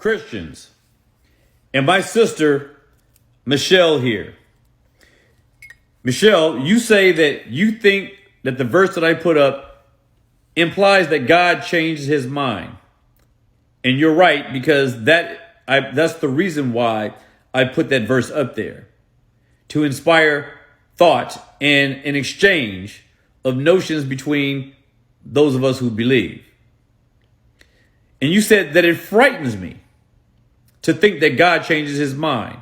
Christians, and my sister, Michelle here. Michelle, you say that you think that the verse that I put up implies that God changed his mind. And you're right, because that's the reason why I put that verse up there. To inspire thought and an exchange of notions between those of us who believe. And you said that it frightens me to think that God changes his mind.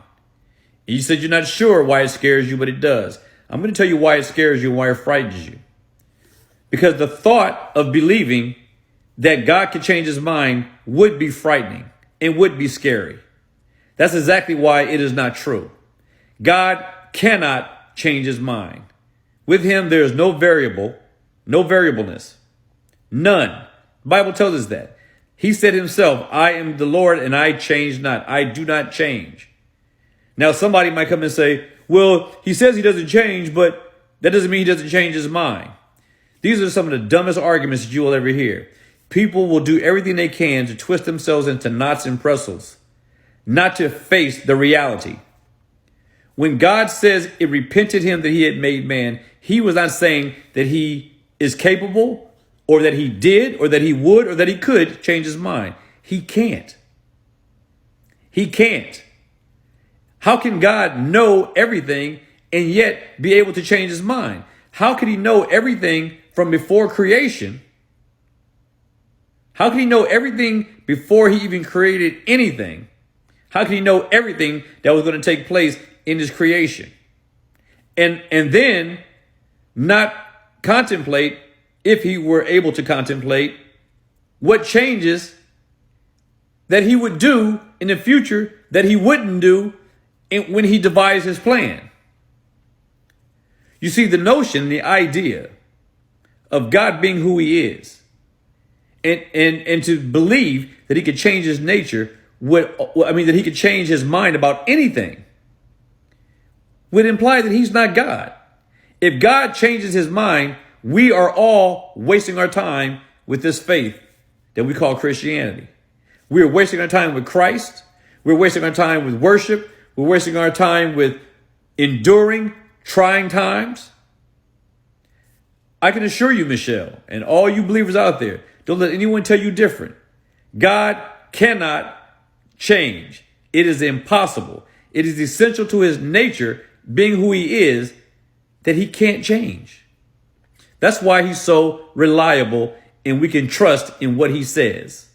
And you said you're not sure why it scares you, but it does. I'm going to tell you why it scares you and why it frightens you. Because the thought of believing that God can change his mind would be frightening and would be scary. That's exactly why it is not true. God cannot change his mind. With him, there is no variableness, none. The Bible tells us that. He said himself, I am the Lord and I change not. I do not change. Now, somebody might come and say, well, he says he doesn't change, but that doesn't mean he doesn't change his mind. These are some of the dumbest arguments that you will ever hear. People will do everything they can to twist themselves into knots and pretzels, not to face the reality. When God says it repented him that he had made man, he was not saying that he is capable or that he did or that he would or that he could change his mind. He can't. He can't. How can God know everything and yet be able to change his mind? How could he know everything from before creation? How can he know everything before he even created anything? How can he know everything that was going to take place in his creation? And then not contemplate, if he were able to contemplate, what changes that he would do in the future that he wouldn't do when he devised his plan. You see, the notion, the idea of God being who he is and to believe that he could change his nature that he could change his mind about anything would imply that he's not God. If God changes his mind, we are all wasting our time with this faith that we call Christianity. We're wasting our time with Christ. We're wasting our time with worship. We're wasting our time with enduring trying times. I can assure you, Michelle, and all you believers out there, don't let anyone tell you different. God cannot change. It is impossible. It is essential to his nature, being who he is, that he can't change. That's why he's so reliable and we can trust in what he says.